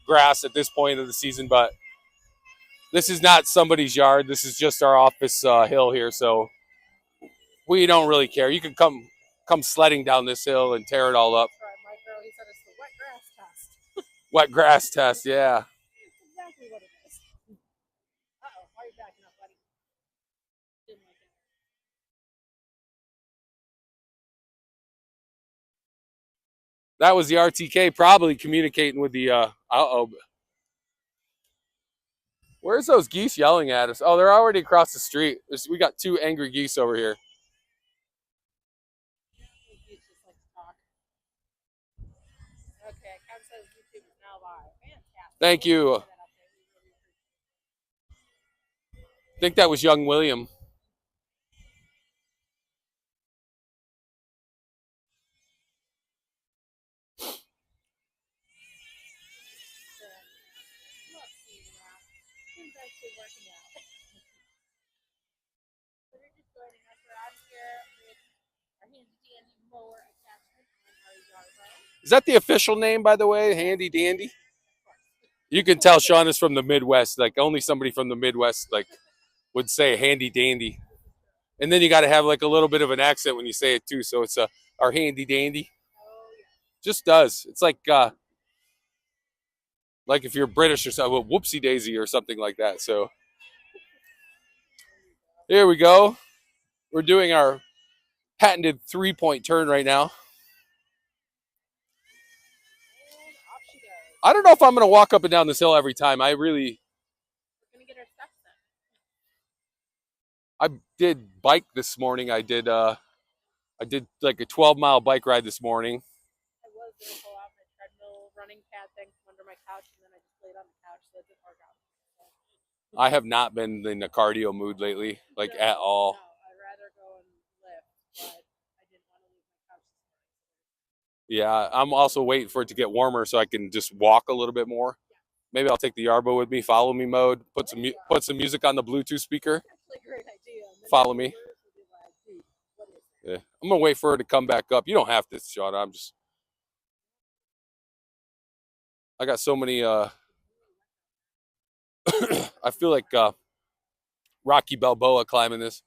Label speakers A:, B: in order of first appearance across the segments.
A: grass at this point of the season, but this is not somebody's yard. This is just our office hill here, so we don't really care. You can come sledding down this hill and tear it all up.
B: He said it's the wet grass test.
A: Wet grass test, yeah.
B: That's exactly what it is. Uh-oh, why are you backing up, buddy? Didn't like it.
A: That was the RTK probably communicating with the uh-oh. Where's those geese yelling at us? Oh, they're already across the street. We got 2 angry geese over here.
B: Geese just like to talk. Okay, Kev says YouTube is now live. Fantastic.
A: Thank you. I think that was young William. Is that the official name, by the way? Handy Dandy? You can tell Sean is from the Midwest. Like, only somebody from the Midwest, like, would say Handy Dandy. And then you got to have, like, a little bit of an accent when you say it, too. So it's our Handy Dandy. Just does. It's like if you're British or something, well, whoopsie daisy or something like that. So here we go. We're doing our patented 3-point turn right now. I don't know if I'm going to walk up and down this hill every time.
B: We're going to get our steps
A: I
B: then.
A: did bike this morning. I did like a 12-mile bike ride this morning.
B: I was going to pull out my treadmill running pad thing from under my couch, and then I just laid on the couch, so it didn't work out. So.
A: I have not been in a cardio mood lately, like at all.
B: No, I'd rather go and lift, but I didn't want to leave my couch this morning.
A: Yeah, I'm also waiting for it to get warmer so I can just walk a little bit more. Maybe I'll take the Yarbo with me, follow me mode, put some music on the Bluetooth speaker.
B: That's actually a great idea.
A: Follow me. Yeah, I'm gonna wait for her to come back up. You don't have to, Sean. I got so many. I feel like Rocky Balboa climbing this.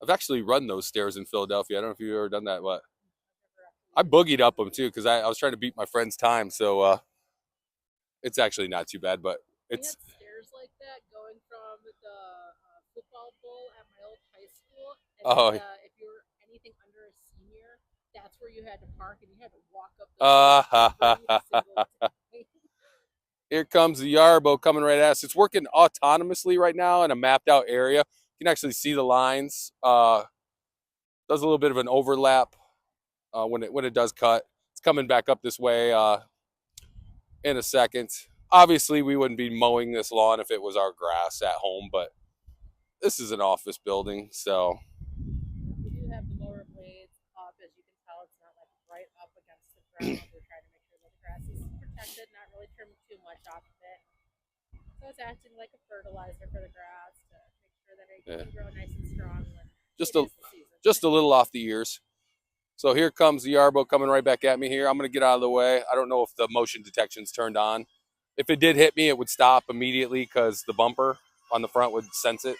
A: I've actually run those stairs in Philadelphia. I don't know if you've ever done that, but I boogied up them too because I was trying to beat my friend's time. So it's actually not too bad, but it's.
B: We had stairs like that going from the football bowl at my old high school. And if you were anything under a senior, that's where you had to park and you had to walk up.
A: Here comes the Yarbo coming right at us. It's working autonomously right now in a mapped out area. You can actually see the lines. Does a little bit of an overlap when it does cut. It's coming back up this way in a second. Obviously, we wouldn't be mowing this lawn if it was our grass at home, but this is an office building, so.
B: We do have the lower blades up. As you can tell, it's not like right up against the ground. We're trying to make sure that the grass is protected, not really trim too much off of it. So it's acting like a fertilizer for the grass to make sure that it can grow nice and strong.
A: Just a little off the ears. So here comes the Yarbo coming right back at me here. I'm going to get out of the way. I don't know if the motion detection's turned on. If it did hit me, it would stop immediately because the bumper on the front would sense it.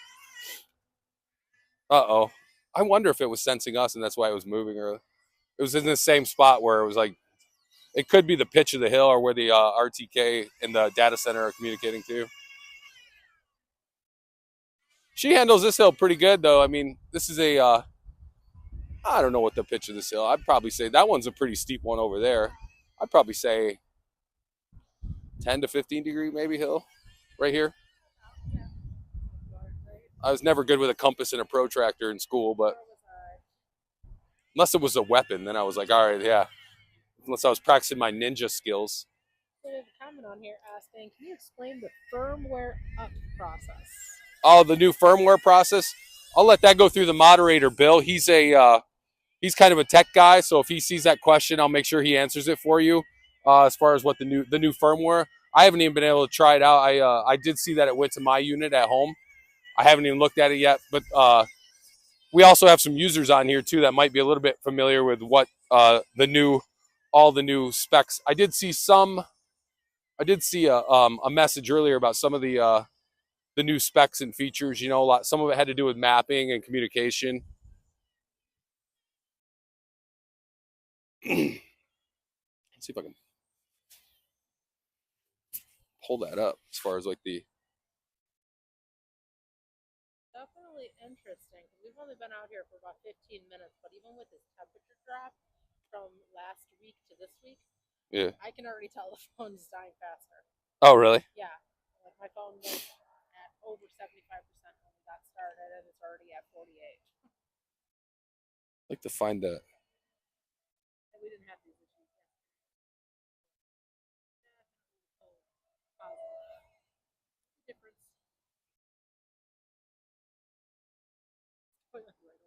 A: Uh-oh. I wonder if it was sensing us and that's why it was moving. Or it was in the same spot where it was like, it could be the pitch of the hill or where the RTK and the data center are communicating to. She handles this hill pretty good, though. I mean, this is a, I don't know what the pitch of this hill. I'd probably say that one's a pretty steep one over there. I'd probably say 10 to 15 degree maybe hill right here. I was never good with a compass and a protractor in school, but unless it was a weapon, then I was like, all right, yeah. Unless I was practicing my ninja skills.
B: So there's a comment on here asking, can you explain the firmware up process?
A: Oh, the new firmware process? I'll let that go through the moderator, Bill. He's kind of a tech guy, so if he sees that question, I'll make sure he answers it for you. As far as what the new firmware, I haven't even been able to try it out. I did see that it went to my unit at home. I haven't even looked at it yet, but we also have some users on here too that might be a little bit familiar with what the new all the new specs. I did see a message earlier about some of the new specs and features. You know, some of it had to do with mapping and communication. Let's see if I can pull that up as far as like the.
B: Definitely interesting. We've only been out here for about 15 minutes, but even with this temperature drop from last week to this week,
A: Yeah.
B: I can already tell the phone's dying faster.
A: Oh, really?
B: Yeah. Like my phone was at over 75% when we got started, and it's already at 48.
A: I'd like to find that.
B: And we didn't have these issues yet. Difference. Right over like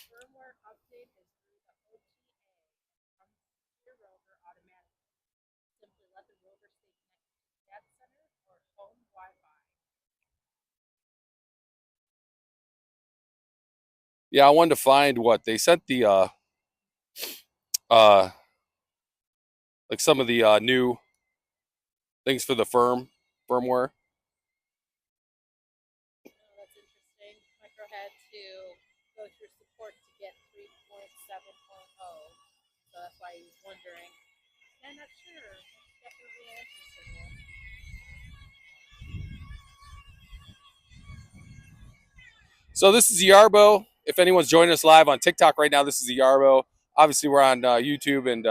B: firmware update is through the OTA and comes to your rover automatically. Simply let the rover stay connected to the data center or home Wi-Fi.
A: Yeah, I wanted to find what they sent the uh like some of the new things for the firmware.
B: Oh, that's interesting. Micro had to go through support to get 3.7.0. So that's why he was wondering. I'm not sure. That's definitely an interesting one.
A: So this is the Yarbo. If anyone's joining us live on TikTok right now, this is the Yarbo. Obviously, we're on YouTube and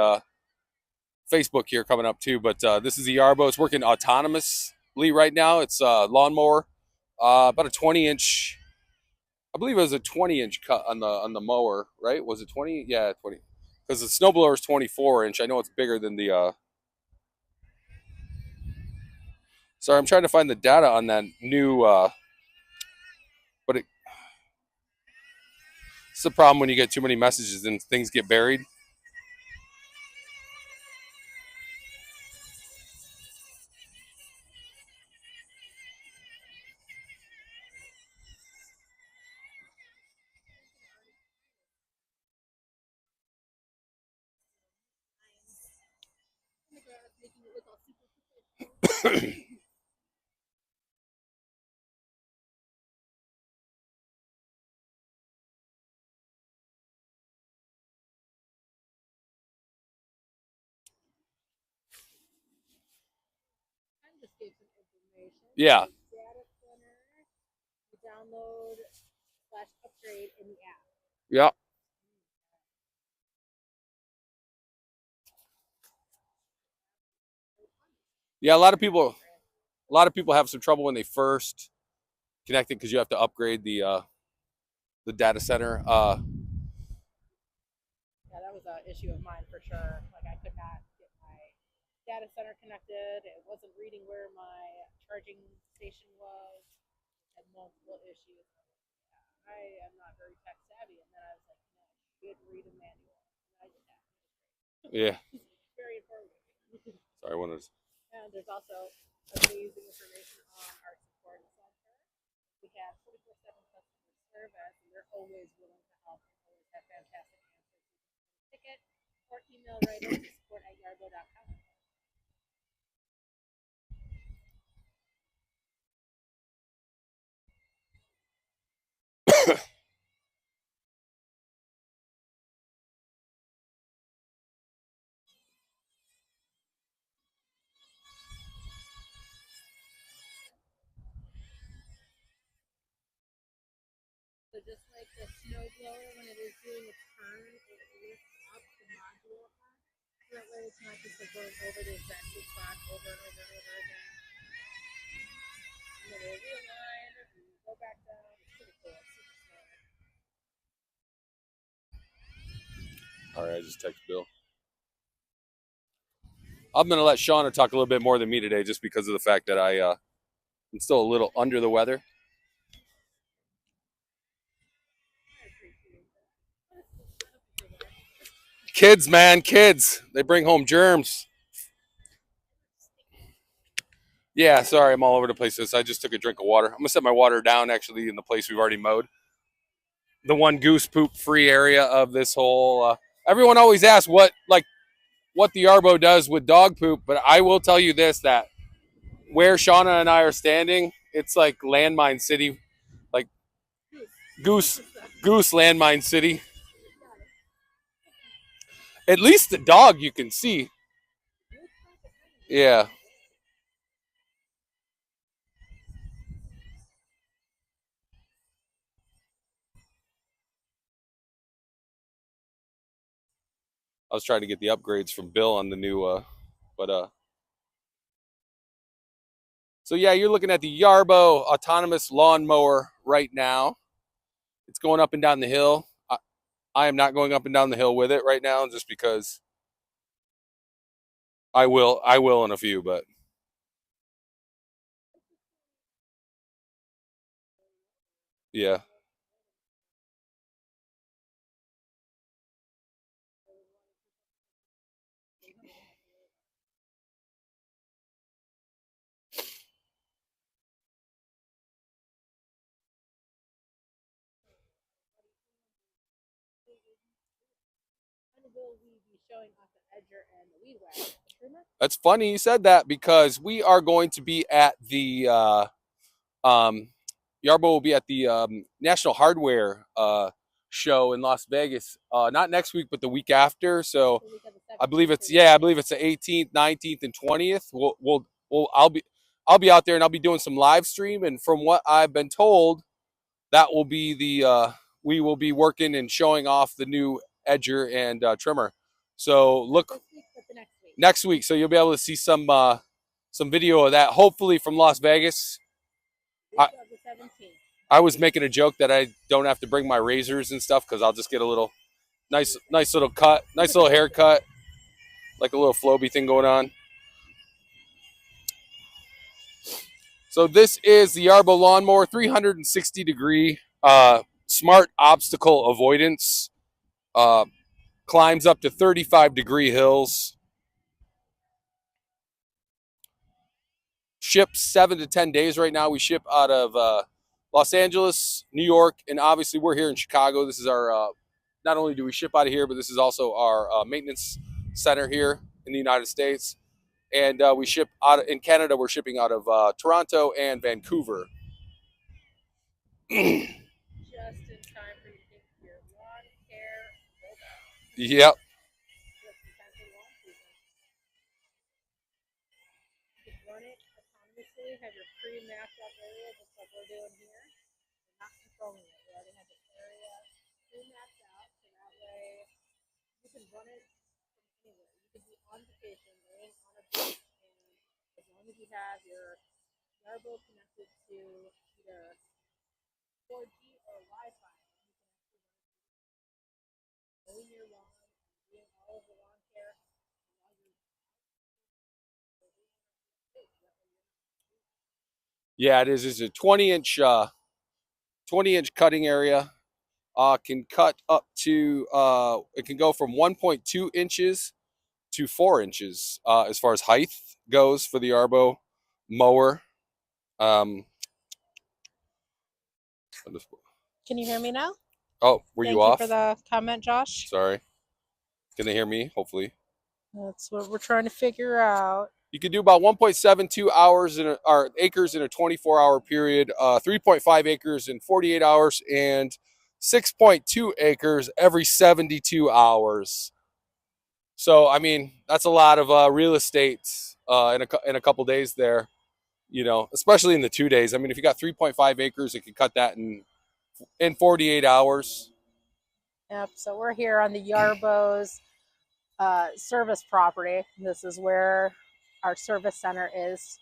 A: Facebook here coming up too. But this is the Yarbo. It's working autonomously right now. It's a lawnmower, about a 20-inch. I believe it was a 20-inch cut on the mower, right? Was it 20? Yeah, 20. Because the snowblower is 24-inch. I know it's bigger than the. Sorry, I'm trying to find the data on that new. But it's the problem when you get too many messages and things get buried.
B: Making it look all super professional. And just gave some information.
A: Yeah.
B: Data center. You download / upgrade in the app.
A: Yeah. Yeah, a lot of people have some trouble when they first connect it because you have to upgrade the data center.
B: Yeah, that was an issue of mine for sure. Like I could not get my data center connected. It wasn't reading where my charging station was. Had multiple issues. Yeah, I am not very tech savvy, and then I was like, you should read a manual. And I did that.
A: Yeah.
B: Very important.
A: Sorry, one is.
B: And there's also amazing information on our support center. We have 24/7 customer service, and they're always willing to help and always have fantastic answers. Ticket or email right in to support@yarbo.com. So just like the snow blower, when it is doing its turn, it lifts up the module up. So that way it's not just like going over the exact same spot over and over and over again. And then they realign, and go back down. It's pretty cool. It's super smart.
A: All right, I just text Bill. I'm going to let Shauna talk a little bit more than me today just because of the fact that I'm still a little under the weather. Kids, man, kids. They bring home germs. Yeah, sorry, I'm all over the place. I just took a drink of water. I'm gonna set my water down actually in the place we've already mowed. The one goose poop free area of this whole. Everyone always asks what the Yarbo does with dog poop, but I will tell you this: that where Shauna and I are standing, it's like landmine city, like goose goose landmine city. At least the dog you can see. Yeah. I was trying to get the upgrades from Bill on the new but so yeah, you're looking at the Yarbo autonomous lawn mower right now. It's going up and down the hill. I am not going up and down the hill with it right now just because I will in a few, but yeah.
B: When will we be showing off the edger and the weed whacker?
A: That's funny you said that because we are going to be at the um Yarbo will be at the National Hardware show in Las Vegas. Not next week, but the week after. So
B: The week of the
A: I
B: 17th
A: believe
B: through
A: it's
B: the
A: I believe it's the 18th, 19th, and 20th. We'll I'll be out there and I'll be doing some live stream. And from what I've been told, that will be the we will be working and showing off the new edger and trimmer. So
B: Not
A: look
B: this week, but the next week.
A: next week. So you'll be able to see some video of that. Hopefully from Las Vegas.
B: Week
A: I,
B: of the 17th.
A: I was making a joke that I don't have to bring my razors and stuff because I'll just get a little nice little cut, nice little haircut, like a little floby thing going on. So this is the Yarbo Lawn Mower 360-degree smart obstacle avoidance. Uh, Climbs up to 35-degree hills. Ships 7 to 10 days right now. We ship out of Los Angeles, New York, and obviously we're here in Chicago. This is our not only do we ship out of here, but this is also our maintenance center here in the United States. And we ship out in Canada. We're shipping out of Toronto and Vancouver.
B: Just in time for you to get your lawn care build-up.
A: Yep.
B: Just in time for lawn season. You can run it autonomously, have your pre-mapped out area just like we're doing here. You're not controlling it. We already have this area pre-mapped out, so that way you can run it from anywhere. You could be on vacation, laying on a beach, and as long as you have your Yarbo connected to either 4G or Wi-Fi, mowing your lawn, doing all of the lawn care while you're
A: Yeah, it is. It's a 20-inch cutting area. Can cut up to it can go from 1.2 inches to 4 inches as far as height goes for the Arbo mower. Um,
B: Can you hear me now?
A: oh, were you
B: Thank you for
A: off?
B: the comment, Josh.
A: Sorry. Can they hear me? Hopefully.
B: That's what we're trying to figure out.
A: You can do about 1.72 hours or acres in a 24-hour period, 3.5 acres in 48 hours, and 6.2 acres every 72 hours. So, I mean, that's a lot of real estate in a couple days there. Especially in the 2 days. I mean, if you got 3.5 acres, it could cut that in 48 hours.
B: Yep. So we're here on the Yarbo's service property. This is where our service center is.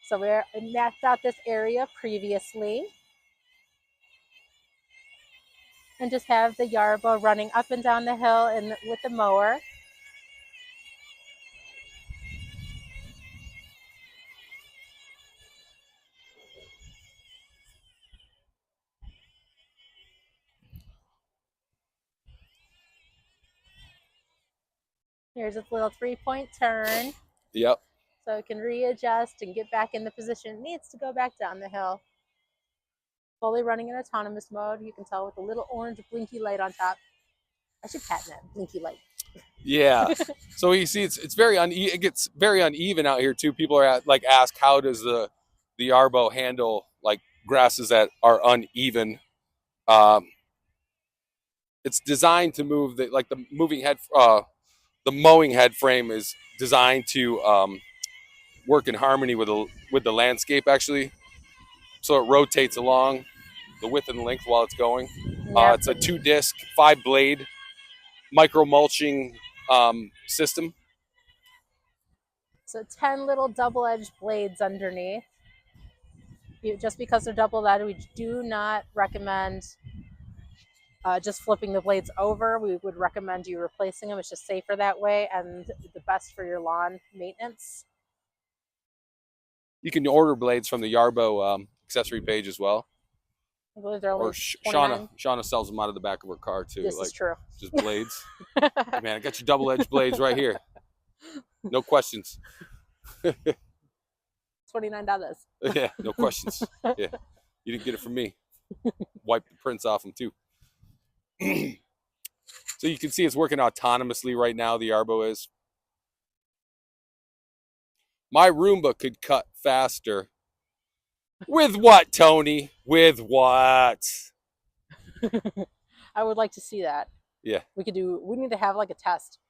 B: So we mapped out this area previously and just have the Yarbo running up and down the hill and with the mower. Here's its little 3-point turn.
A: Yep.
B: So it can readjust and get back in the position it needs to go back down the hill. Fully running in autonomous mode. You can tell with the little orange blinky light on top. I should patent that blinky light.
A: Yeah. So you see, it's very it gets very uneven out here too. People are like ask, how does the Yarbo handle like grasses that are uneven? Um, it's designed to move the moving head. The mowing head frame is designed to work in harmony with the landscape actually. So it rotates along the width and length while it's going.
B: Yep.
A: It's a 2-disc, 5-blade micro mulching system.
B: So 10 little double-edged blades underneath. Just because they're double-edged, we do not recommend just flipping the blades over. We would recommend you replacing them. It's just safer that way and the best for your lawn maintenance.
A: You can order blades from the Yarbo accessory page as well.
B: I believe they're only
A: Or Shauna sells them out of the back of her car too.
B: This
A: like,
B: is true.
A: Just blades. Man, I got your double-edged blades right here. No questions.
B: $29.
A: Yeah, no questions. Yeah, you didn't get it from me. Wipe the prints off them too. So you can see it's working autonomously right now. The Yarbo is. My Roomba could cut faster. With what, Tony? With what?
B: I would like to see that.
A: Yeah.
B: We need to have like a test.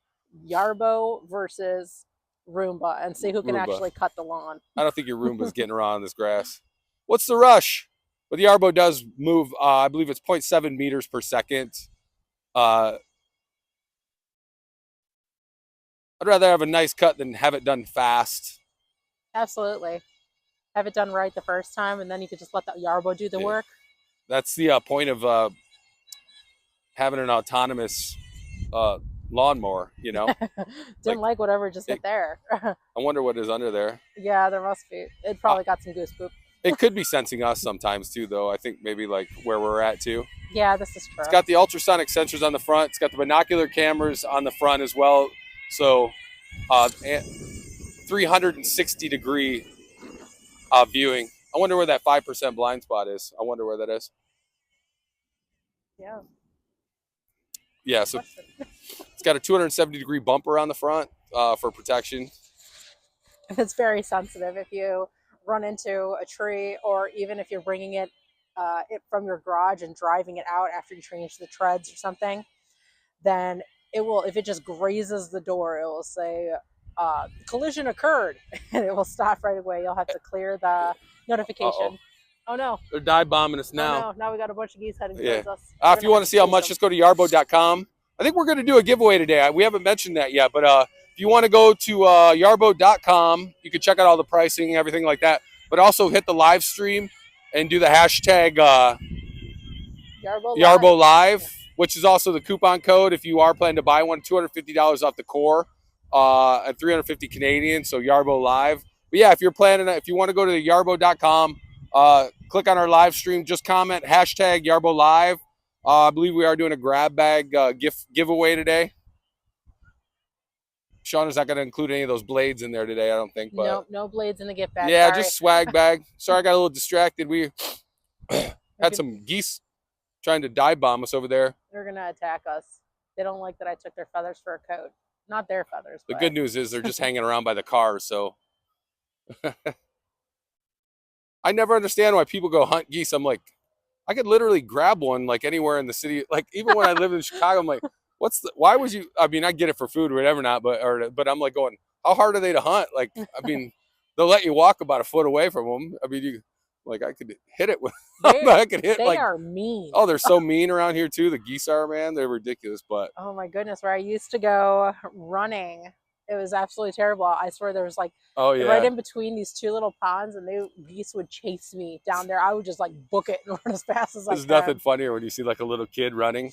B: Yarbo versus Roomba and see who can actually cut the lawn.
A: I don't think your Roomba's getting around this grass. What's the rush? But the Yarbo does move, I believe it's 0.7 meters per second. I'd rather have a nice cut than have it done fast.
B: Absolutely. Have it done right the first time, and then you could just let the Yarbo do the work.
A: That's the point of having an autonomous lawnmower, you know?
B: Didn't like whatever just hit there.
A: I wonder what is under there.
B: Yeah, there must be. It probably got some goose poop.
A: It could be sensing us sometimes too, though. I think maybe like where we're at too.
B: Yeah, this is true.
A: It's got the ultrasonic sensors on the front. It's got the binocular cameras on the front as well. So 360-degree viewing. I wonder where that 5% blind spot is. I wonder where that is.
B: Yeah.
A: Yeah, so it's got a 270-degree bumper on the front for protection.
B: It's very sensitive. If you run into a tree, or even if you're bringing it from your garage and driving it out after you change the treads or something, then it will, if it just grazes the door, it will say collision occurred, and it will stop right away. You'll have to clear the notification. Oh no,
A: they're dive bombing us now.
B: Oh, no. Now we got a bunch of geese heading towards us.
A: If you want to see how much, just go to yarbo.com. I think we're going to do a giveaway today. We haven't mentioned that yet, but if you want to go to yarbo.com, you can check out all the pricing, everything like that. But also hit the live stream and do the hashtag Yarbo Live, which is also the coupon code if you are planning to buy one. $250 off the core and $350 Canadian. So Yarbo Live. But yeah, if you're planning, if you want to go to the yarbo.com, click on our live stream. Just comment hashtag Yarbo Live. I believe we are doing a grab bag giveaway today. Shauna's not going to include any of those blades in there today, I don't think. But
B: no blades in the gift bag.
A: Yeah,
B: sorry.
A: Just swag bag. Sorry, I got a little distracted. We had some geese trying to dive bomb us over there.
B: They're going to attack us. They don't like that I took their feathers for a coat. Not their feathers.
A: The good news is they're just hanging around by the car, so. I never understand why people go hunt geese. I'm like, I could literally grab one like anywhere in the city. Like even when I lived in Chicago, I'm like, why would you, I mean, I get it for food or whatever not, but I'm like going, how hard are they to hunt? Like, I mean, they'll let you walk about a foot away from them. I mean, I could hit it with, I could hit
B: they are mean.
A: Oh, they're so mean around here too. The geese are, man, they're ridiculous, but.
B: Oh my goodness, where I used to go running, it was absolutely terrible. I swear there was like right in between these two little ponds, and geese would chase me down there. I would just like book it and run as fast as I could.
A: There's nothing funnier when you see like a little kid running.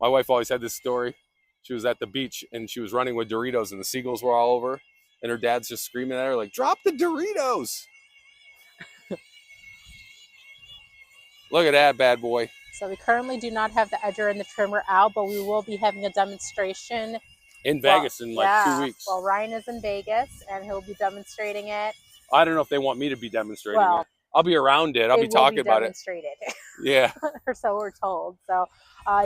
A: My wife always had this story. She was at the beach and she was running with Doritos and the seagulls were all over, and her dad's just screaming at her like, drop the Doritos. Look at that bad boy.
B: So we currently do not have the edger and the trimmer out, but we will be having a demonstration
A: in Vegas in like 2 weeks.
B: Well, Ryan is in Vegas, and he'll be demonstrating it.
A: I don't know if they want me to be demonstrating
B: Well,
A: it. I'll be around it. I'll be talking about it. Yeah.
B: Or so we're told. So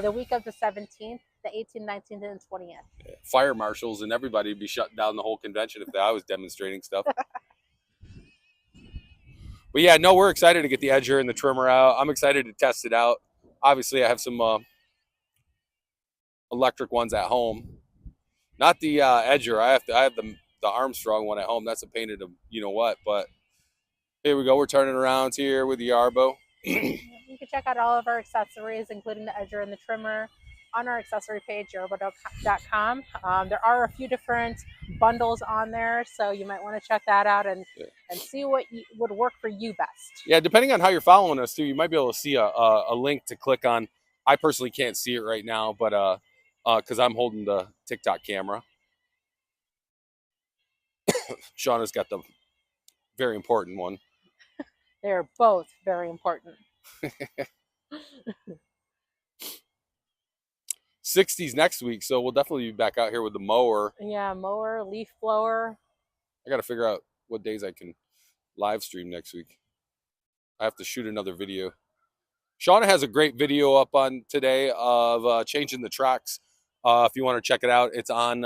B: the week of the 17th, the 18th, 19th, and 20th.
A: Fire marshals and everybody would be shutting down the whole convention if I was demonstrating stuff. But yeah, no, we're excited to get the edger and the trimmer out. I'm excited to test it out. Obviously, I have some electric ones at home. Not the edger. I have the Armstrong one at home. That's a painted you know what. But here we go. We're turning around here with the Yarbo.
B: You can check out all of our accessories, including the edger and the trimmer, on our accessory page, yarbo.com. There are a few different bundles on there, so you might want to check that out and see what would work for you best.
A: Yeah, depending on how you're following us too, you might be able to see a link to click on. I personally can't see it right now, but because I'm holding the TikTok camera. Shauna's got the very important one.
B: They're both very important.
A: 60s next week, so we'll definitely be back out here with the mower.
B: Yeah, mower, leaf blower.
A: I got to figure out what days I can live stream next week. I have to shoot another video. Shauna has a great video up on today of changing the tracks. If you want to check it out, it's on,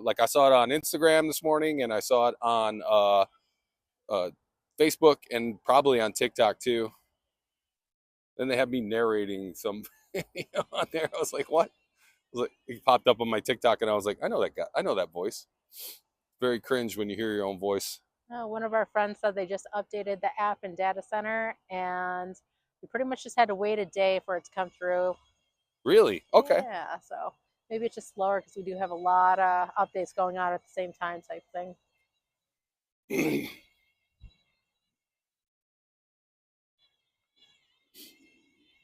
A: like I saw it on Instagram this morning, and I saw it on Facebook and probably on TikTok too. Then they have me narrating some video on there. I was like, what? It popped up on my TikTok, and I was like, I know that guy. I know that voice. Very cringe when you hear your own voice.
B: One of our friends said they just updated the app and data center, and we pretty much just had to wait a day for it to come through.
A: Really? Okay.
B: Yeah, so maybe it's just slower because we do have a lot of updates going on at the same time type thing.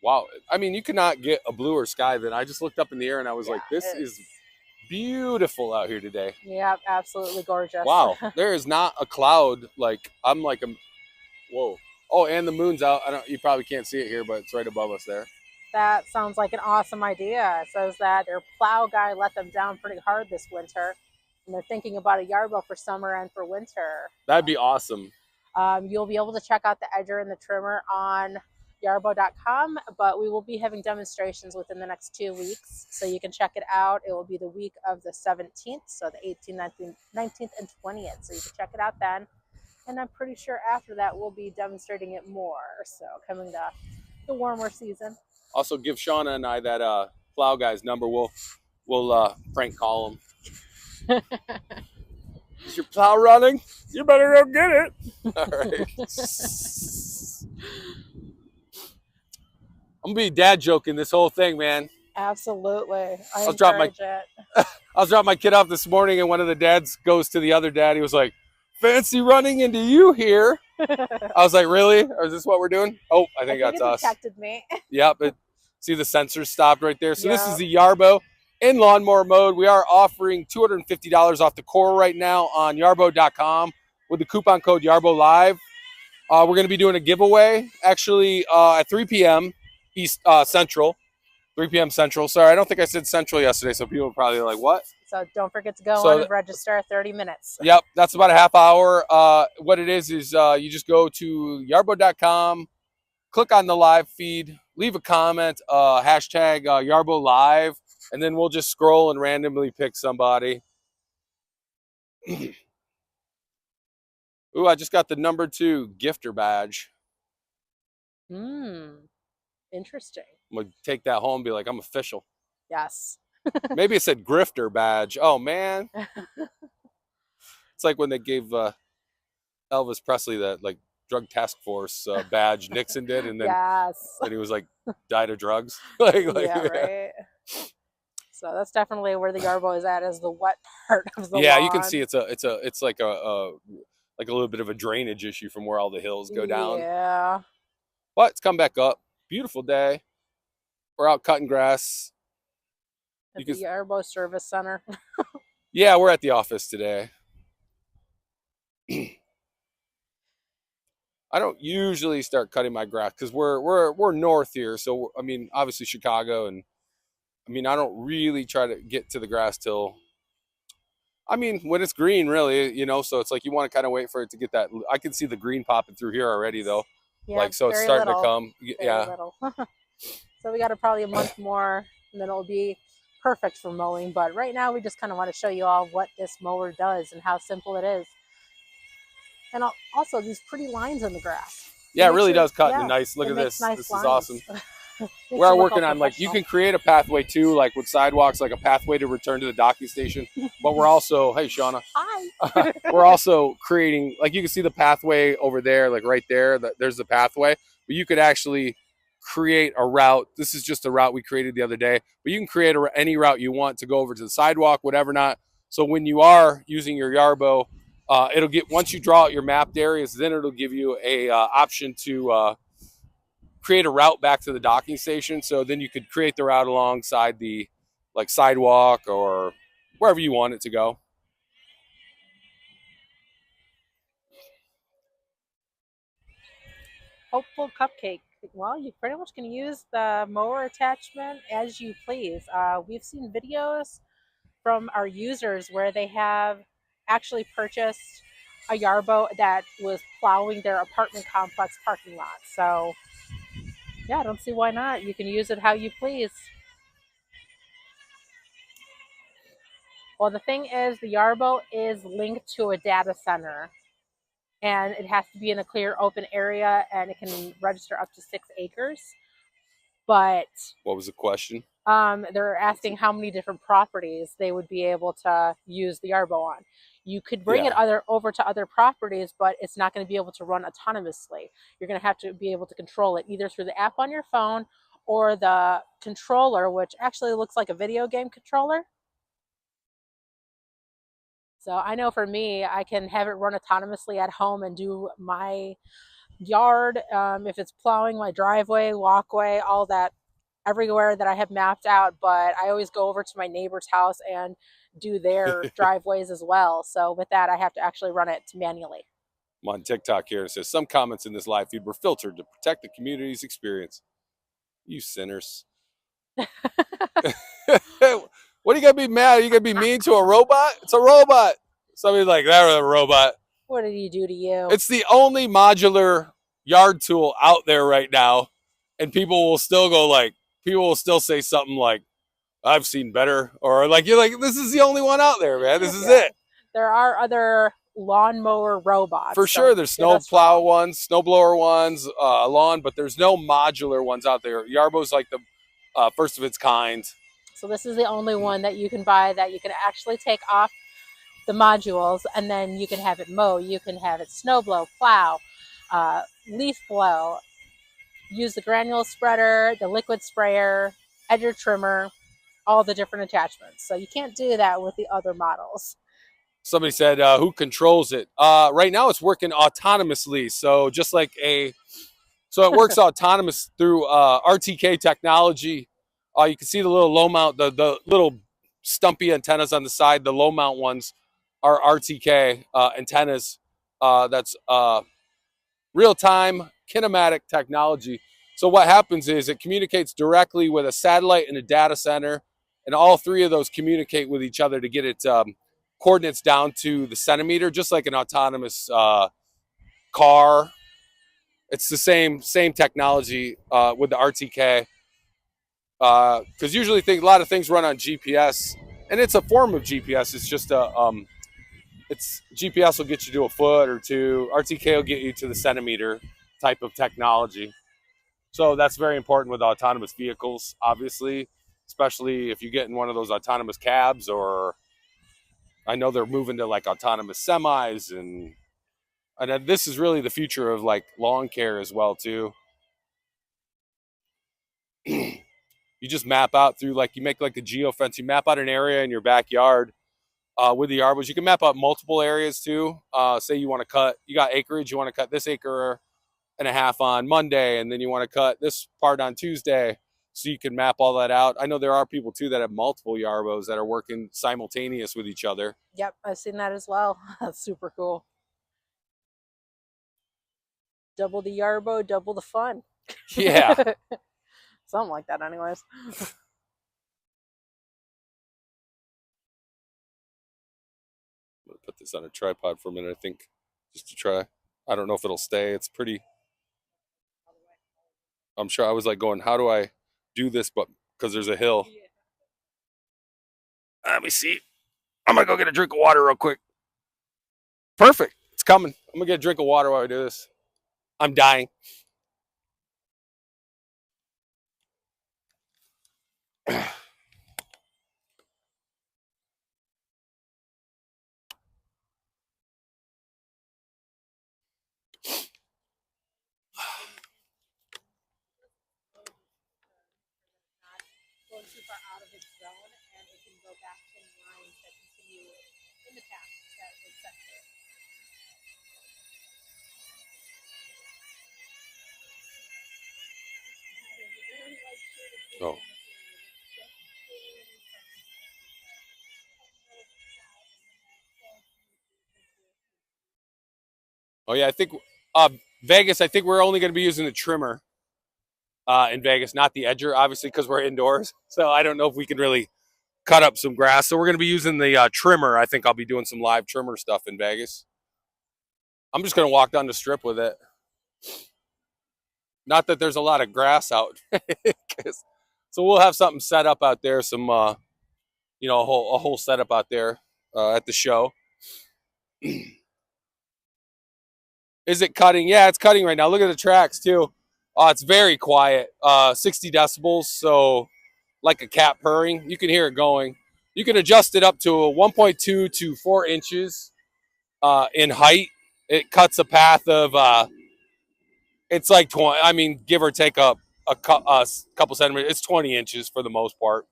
A: Wow. I mean, you could not get a bluer sky than I just looked up in the air and I was like, this is beautiful out here today.
B: Yeah, absolutely gorgeous.
A: Wow. There is not a cloud. Like, I'm like, whoa. Oh, and the moon's out. You probably can't see it here, but it's right above us there.
B: That sounds like an awesome idea. It says that their plow guy let them down pretty hard this winter, and they're thinking about a Yarbo for summer and for winter.
A: That'd be awesome.
B: You'll be able to check out the edger and the trimmer on yarbo.com, but we will be having demonstrations within the next 2 weeks, so you can check it out. It will be the week of the 17th, so the 18th, 19th, and 20th, so you can check it out then. And I'm pretty sure after that we'll be demonstrating it more, so coming to the warmer season.
A: Also, give Shauna and I that plow guy's number. We'll prank call him. Is your plow running? You better go get it. All right. I'm gonna be dad joking this whole thing, man.
B: Absolutely. I was
A: dropping my kid off this morning, and one of the dads goes to the other dad. He was like, "Fancy running into you here." I was like, "Really? Or is this what we're doing?" Oh, I think that's us.
B: Detected me.
A: Yep. See the sensors stopped right there. So This is the Yarbo in lawnmower mode. We are offering $250 off the core right now on yarbo.com with the coupon code Yarbo Live. We're going to be doing a giveaway actually at 3 p.m. East Central. 3 p.m. Central. Sorry, I don't think I said Central yesterday, so people are probably like, what?
B: So don't forget to go on and register 30 minutes.
A: Yep, that's about a half hour. What it is you just go to yarbo.com, click on the live feed, leave a comment, hashtag Yarbo Live, and then we'll just scroll and randomly pick somebody. Ooh, I just got the number 2 gifter badge.
B: Interesting.
A: I'm going to take that home and be like, I'm official.
B: Yes.
A: Maybe it said grifter badge. Oh, man. It's like when they gave Elvis Presley that like drug task force badge Nixon did, and then and he was like died of drugs.
B: Right. So that's definitely where the Yarbo is at, is the wet part of the lawn.
A: You can see it's like a little bit of a drainage issue from where all the hills go down.
B: Yeah.
A: But it's come back up. Beautiful day. We're out cutting grass.
B: At the Yarbo Service Center.
A: Yeah, we're at the office today. I don't usually start cutting my grass because we're north here. So I mean, obviously Chicago, and I mean I don't really try to get to the grass till I mean, when it's green, really, you know, so it's like you want to kind of wait for it to get that. I can see the green popping through here already, though.
B: Yeah,
A: Like, so it's
B: very
A: starting to
B: little,
A: come.
B: very
A: Yeah.
B: little. So we got probably a month more, and then it'll be perfect for mowing. But right now, we just kind of want to show you all what this mower does and how simple it is, and also these pretty lines in the grass.
A: Yeah, it really does cut into
B: Yeah,
A: nice. Look
B: it
A: at
B: makes
A: this.
B: nice
A: This is
B: lines.
A: awesome. We
B: Makes
A: are
B: it look all
A: working on, like, you
B: professional.
A: can create a pathway too, like with sidewalks, like a pathway to return to the docking station. But we're also, hey, Shauna,
B: Hi.
A: we're also creating, like, you can see the pathway over there, like right there. There's the pathway, but you could actually create a route. This is just a route we created the other day, but you can create any route you want to go over to the sidewalk, whatever not. So when you are using your Yarbo, it'll get, once you draw out your mapped areas, then it'll give you a option to create a route back to the docking station. So then you could create the route alongside the, like, sidewalk or wherever you want it to go.
B: Hopeful cupcake. Well, you pretty much can use the mower attachment as you please. We've seen videos from our users where they have actually purchased a Yarbo that was plowing their apartment complex parking lot. So, yeah, I don't see why not. You can use it how you please. Well, the thing is, the Yarbo is linked to a data center, and it has to be in a clear open area, and it can register up to 6 acres. But
A: What was the question?
B: they're asking how many different properties they would be able to use the Yarbo on. You could bring it over to other properties, but it's not going to be able to run autonomously. You're going to have to be able to control it either through the app on your phone or the controller, which actually looks like a video game controller. So I know for me, I can have it run autonomously at home and do my yard, if it's plowing my driveway, walkway, all that, everywhere that I have mapped out. But I always go over to my neighbor's house and do their driveways as well. So with that, I have to actually run it manually.
A: I'm on TikTok here and it says some comments in this live feed were filtered to protect the community's experience. You sinners. What are you gonna be mad? Are you gonna be mean to a robot? It's a robot. Somebody's like, that was a robot.
B: What did he do to you?
A: It's the only modular yard tool out there right now. And people will still go, like, people will still say something like, I've seen better. Or like, you're like, this is the only one out there, man. This is it.
B: There are other lawnmower robots.
A: For sure, there's snow plow ones, snow blower ones, lawn, but there's no modular ones out there. Yarbo's like the first of its kind.
B: So this is the only one that you can buy that you can actually take off the modules, and then you can have it mow, you can have it snow blow, plow, leaf blow, use the granule spreader, the liquid sprayer, edger trimmer, all the different attachments. So you can't do that with the other models.
A: Somebody said, who controls it? Right now it's working autonomously. So just like so it works autonomous through RTK technology. You can see the little low mount, the little stumpy antennas on the side. The low mount ones are RTK antennas. That's real-time kinematic technology. So what happens is it communicates directly with a satellite and a data center, and all three of those communicate with each other to get its coordinates down to the centimeter, just like an autonomous car. It's the same technology with the RTK, because usually a lot of things run on GPS, and it's a form of GPS. It's just it's GPS will get you to a foot or two. RTK will get you to the centimeter type of technology. So that's very important with autonomous vehicles, obviously, especially if you get in one of those autonomous cabs, or I know they're moving to like autonomous semis, and this is really the future of like lawn care as well too. You just map out through, like, you make like a geofence, you map out an area in your backyard with the Yarbos. You can map out multiple areas too. Say you want to cut, you got acreage, you want to cut this acre and a half on Monday, and then you want to cut this part on Tuesday, so you can map all that out. I know there are people too that have multiple Yarbos that are working simultaneous with each other.
B: Yep, I've seen that as well. That's super cool. Double the Yarbo, double the fun.
A: Yeah.
B: Something like that anyways.
A: put this on a tripod for a minute, I think, just to try. I don't know if it'll stay. It's pretty. I'm sure I was like going, how do I do this? But because there's a hill. Let me see. I'm gonna go get a drink of water real quick. Perfect. It's coming. I'm gonna get a drink of water while I do this. I'm dying.
B: Going too far out of its zone, and it can go back in lines that continue in the path that was set for it.
A: Oh. Oh yeah, I think Vegas. I think we're only going to be using the trimmer in Vegas, not the edger, obviously, because we're indoors. So I don't know if we can really cut up some grass. So we're going to be using the trimmer. I think I'll be doing some live trimmer stuff in Vegas. I'm just going to walk down the strip with it. Not that there's a lot of grass out, so we'll have something set up out there. Some, a whole setup out there at the show. Is it cutting? Yeah, it's cutting right now. Look at the tracks too. It's very quiet. 60 decibels, so like a cat purring. You can hear it going. You can adjust it up to a 1.2 to 4 inches in height. It cuts a path of it's like 20. I mean, give or take a couple centimeters. It's 20 inches for the most part.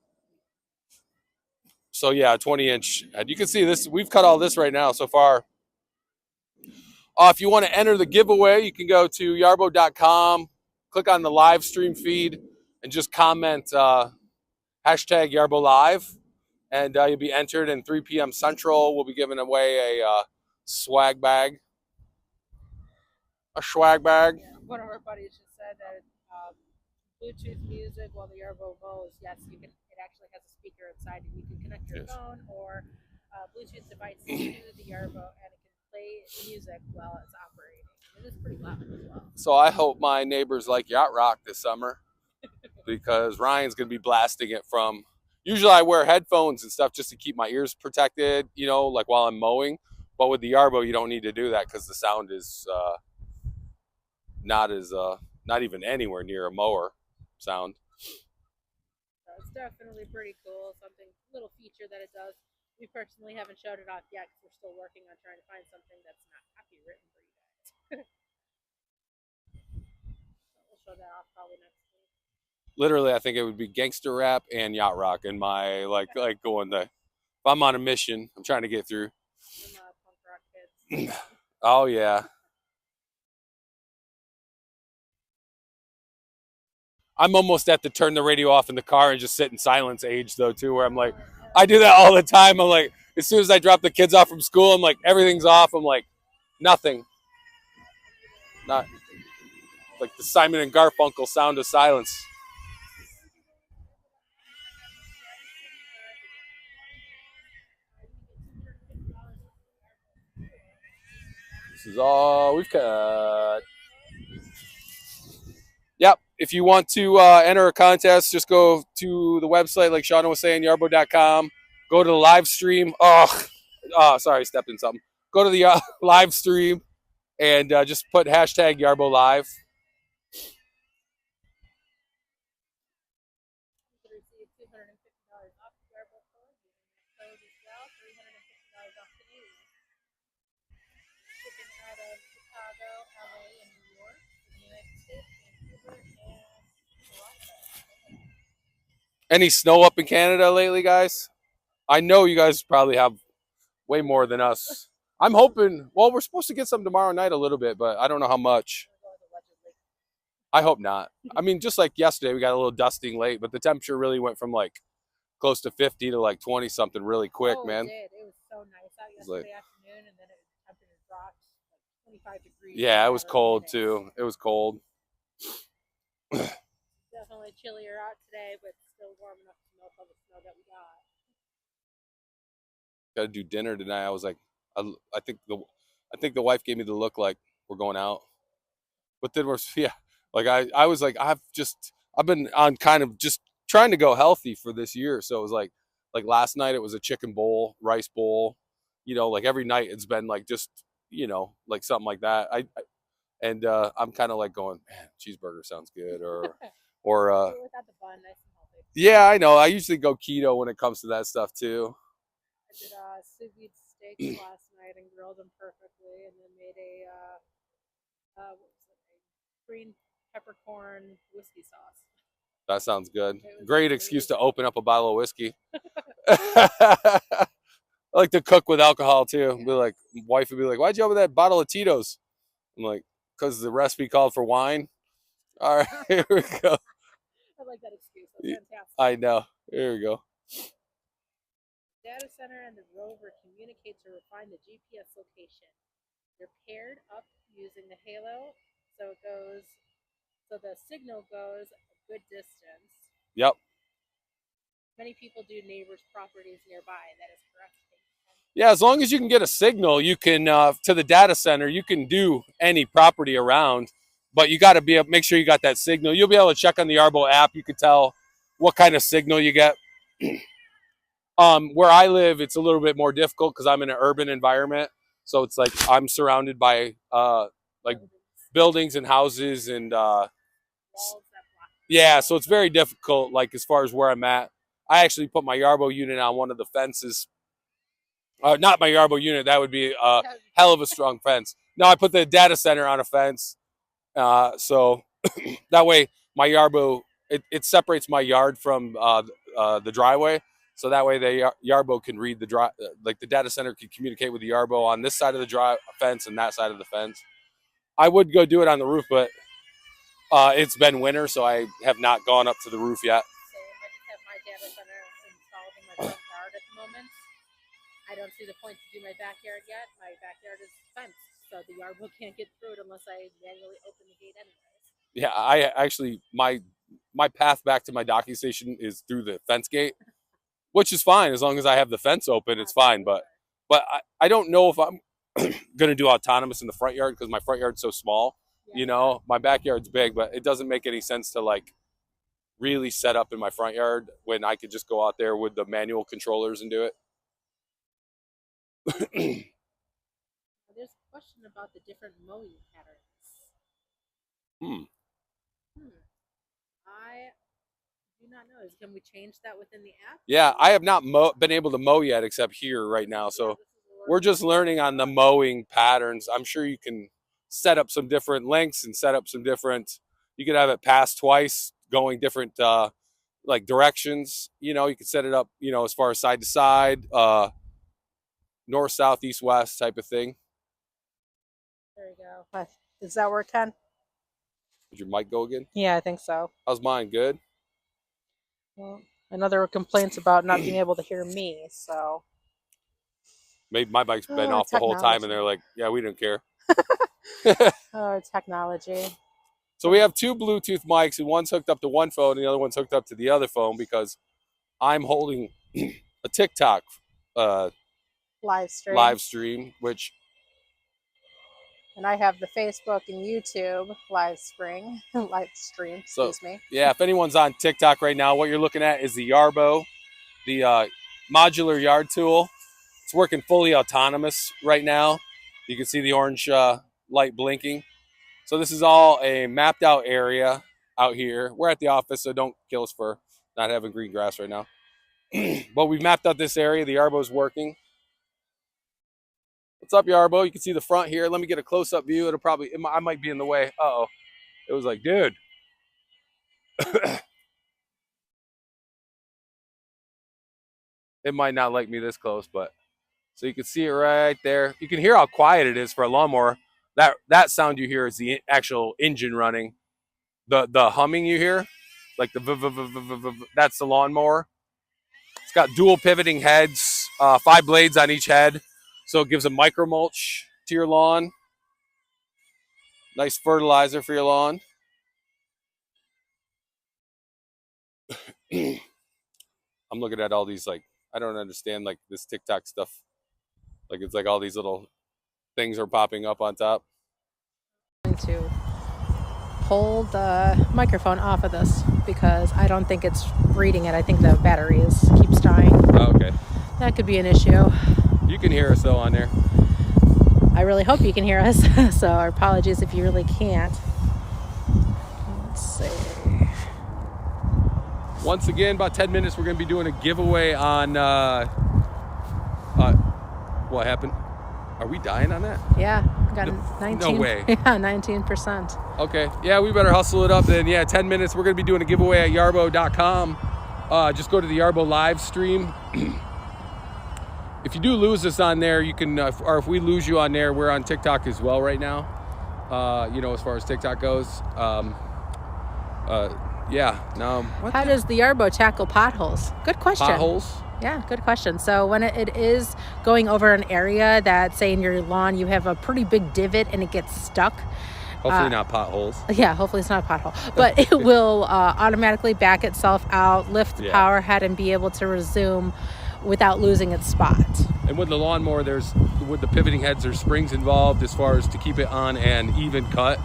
A: So yeah, 20-inch. And you can see this. We've cut all this right now so far. If you want to enter the giveaway, you can go to yarbo.com, click on the live stream feed, and just comment hashtag Yarbo Live, and you'll be entered. And 3 p.m. Central, we'll be giving away a swag bag. A swag bag.
B: Yeah, one of our buddies just said that Bluetooth music while the Yarbo mows. Yes, you can. It actually has a speaker inside, and you can connect your phone or Bluetooth device to the Yarbo, and it can play music while it's operating. It is pretty loud as well.
A: So I hope my neighbors like Yacht Rock this summer because Ryan's going to be blasting it from. Usually I wear headphones and stuff just to keep my ears protected, like while I'm mowing. But with the Yarbo, you don't need to do that because the sound is not even anywhere near a mower sound.
B: So it's definitely pretty cool. Something little feature that it does. We personally haven't showed it off yet because we're still working on trying to find something that's not copywritten for you guys. So we'll show that off probably next week.
A: Literally, I think it would be gangster rap and yacht rock in my like going to. If I'm on a mission, I'm trying to get through.
B: Some punk rock kids.
A: Oh yeah. I'm almost at the turn the radio off in the car and just sit in silence age though too, where I'm like, I do that all the time. I'm like, as soon as I drop the kids off from school, I'm like, everything's off. I'm like, nothing. Not like the Simon and Garfunkel sound of silence. This is all we've got. Yep. If you want to enter a contest, just go to the website, like Shauna was saying, yarbo.com. Go to the live stream. Sorry, I stepped in something. Go to the live stream and just put hashtag Yarbo Live.
B: You can receive $250 off the Yarbo code. Code as well, $350 off Canadian. Shipping out of Chicago, LA, and New York, the United States, Vancouver, and Toronto.
A: Any snow up in Canada lately, guys? I know you guys probably have way more than us. I'm hoping. Well, we're supposed to get some tomorrow night a little bit, but I don't know how much. I hope not. I mean, just like yesterday, we got a little dusting late, but the temperature really went from like close to 50 to like 20 something really quick, man.
B: It did. It was so nice out yesterday afternoon, and then the temperature dropped like 25 degrees.
A: Yeah, it was cold too. It was cold.
B: Definitely chillier out today, but still warm enough to melt all the snow that we got.
A: Got to do dinner tonight. I was like, I think the wife gave me the look like we're going out. But then we're yeah, like I was like I've been on kind of just trying to go healthy for this year. So it was like last night it was a chicken bowl, rice bowl, like every night it's been like just like something like that. And I'm kind of like going, man, cheeseburger sounds good, or
B: Without the bun, nice and healthy.
A: yeah, I know. I usually go keto when it comes to that stuff too.
B: I did sous vide steaks last night and grilled them perfectly, and then made what was it? A green peppercorn whiskey sauce.
A: That sounds good.
B: It was
A: Great excuse to
B: amazing.
A: open up a bottle of whiskey. I like to cook with alcohol too. Be like, wife would be like, "Why'd you open that bottle of Tito's?" I'm like, "Cause the recipe called for wine." All right, here we go.
B: I like that excuse. That's fantastic.
A: I know. Here we go.
B: Data center and the rover communicate to refine the GPS location. They're paired up using the halo, so the signal goes a good distance.
A: Yep.
B: Many people do neighbors' properties nearby. That is correct.
A: Yeah, as long as you can get a signal, you can to the data center. You can do any property around, but you got to make sure you got that signal. You'll be able to check on the Yarbo app. You can tell what kind of signal you get. Where I live, it's a little bit more difficult because I'm in an urban environment. So it's like I'm surrounded by like buildings and houses and yeah, so it's very difficult. Like as far as where I'm at, I actually put my Yarbo unit on one of the fences. Not my Yarbo unit. That would be a hell of a strong fence. No, I put the data center on a fence, so that way my Yarbo it separates my yard from the driveway. So that way the Yarbo can read like the data center can communicate with the Yarbo on this side of the fence and that side of the fence. I would go do it on the roof, but it's been winter, so I have not gone up to the roof yet.
B: Same. I just have my data center installed in my front yard at the moment. I don't see the point to do my backyard yet. My backyard is fenced, so the Yarbo can't get through it unless I manually open the gate anyways.
A: Yeah, I actually my path back to my docking station is through the fence gate, which is fine as long as I have the fence open. It's fine, but I don't know if I'm gonna do autonomous in the front yard because my front yard's so small. Yeah. My backyard's big, but it doesn't make any sense to like really set up in my front yard when I could just go out there with the manual controllers and do it.
B: There's a question about the different mowing patterns. I do not know. Can we change that within the app?
A: Yeah, I have not been able to mow yet except here right now. So we're just learning on the mowing patterns. I'm sure you can set up some different lengths and set up some different, you could have it pass twice going different like directions. You can set it up, as far as side to side, north, south, east, west type of thing.
B: There you go. Does that work, Ken?
A: Did your mic go again?
B: Yeah, I think so.
A: How's mine? Good?
B: Well, another complaints about not being able to hear me, so.
A: Maybe my mic's been off the whole time and they're like, yeah, we don't care.
B: Oh, technology.
A: So we have two Bluetooth mics and one's hooked up to one phone and the other one's hooked up to the other phone because I'm holding a TikTok
B: live stream,
A: which.
B: And I have the Facebook and YouTube live stream. Excuse me.
A: Yeah, if anyone's on TikTok right now, what you're looking at is the Yarbo, the modular yard tool. It's working fully autonomous right now. You can see the orange light blinking. So this is all a mapped out area out here. We're at the office, so don't kill us for not having green grass right now. But we've mapped out this area. The Yarbo's working. What's up, Yarbo? You can see the front here. Let me get a close-up view. I might be in the way. Uh-oh. It was like, dude. It might not like me this close, but so you can see it right there. You can hear how quiet it is for a lawnmower. That sound you hear is the actual engine running. The humming you hear, like that's the lawnmower. It's got dual pivoting heads, 5 blades on each head, so it gives a micro mulch to your lawn. Nice fertilizer for your lawn. I'm looking at all these, like, I don't understand, like, this TikTok stuff. Like it's like all these little things are popping up on top.
B: I'm going to pull the microphone off of this because I don't think it's reading it. I think the battery keeps dying.
A: Oh, okay.
B: That could be an issue.
A: You can hear us though on there.
B: I really hope you can hear us. So our apologies if you really can't. Let's see.
A: Once again, about 10 minutes, we're going to be doing a giveaway on, what happened? Are we dying on that?
B: Yeah, got 19.
A: No way.
B: Yeah, 19%.
A: Okay. Yeah, we better hustle it up then. Yeah, 10 minutes. We're going to be doing a giveaway at yarbo.com. Just go to the Yarbo live stream. If you do lose us on there, you can, or if we lose you on there, we're on TikTok as well right now. As far as TikTok goes. Yeah. No.
B: How does the Yarbo tackle potholes? Good question.
A: Potholes?
B: Yeah, good question. So when it is going over an area that, say in your lawn, you have a pretty big divot and it gets stuck.
A: Hopefully not potholes.
B: Yeah, hopefully it's not a pothole. But it will automatically back itself out, lift the power head, and be able to resume without losing its spot.
A: And with the lawnmower, with the pivoting heads, there's springs involved as far as to keep it on an even cut.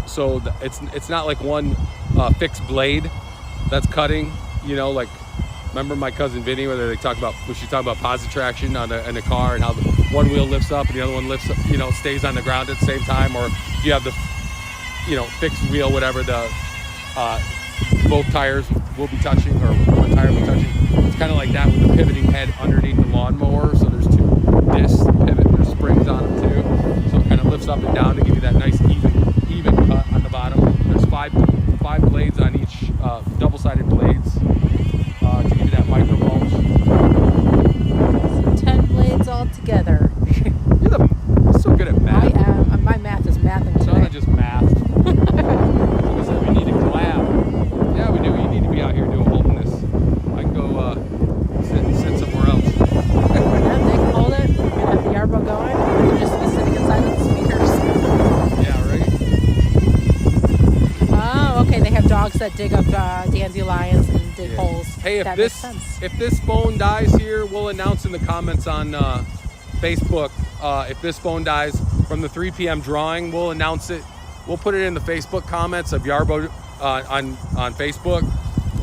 A: So it's not like one fixed blade that's cutting. Like remember my cousin Vinny, where she's talking about positive traction in a car and how the one wheel lifts up and the other one lifts up, stays on the ground at the same time, or you have the fixed wheel, whatever, the both tires will be touching or one tire will be touching. It's kind of like that with the pivoting head underneath the lawnmower. So there's two discs pivot, there's springs on them too, so it kind of lifts up and down to give you that nice even cut on the bottom. There's five blades on each, double-sided blades, to give you that micro mulch.
B: So 10 blades all together.
A: You're so good at math.
B: I am. My math is mathing today.
A: It's not just math. Like I said, we need to collab. Yeah, we do. You need to be out here holding this. I can go sit somewhere else.
B: Yeah, they can hold it. We're gonna have the Yarbo going. We're just be sitting inside with the speakers.
A: Yeah, right.
B: Oh, okay. They have dogs that dig up dandelions and dig holes.
A: Hey,
B: that makes sense.
A: if this phone dies here, we'll announce in the comments on Facebook. If this phone dies from the 3 p.m. drawing, we'll announce it. We'll put it in the Facebook comments of Yarbo on Facebook,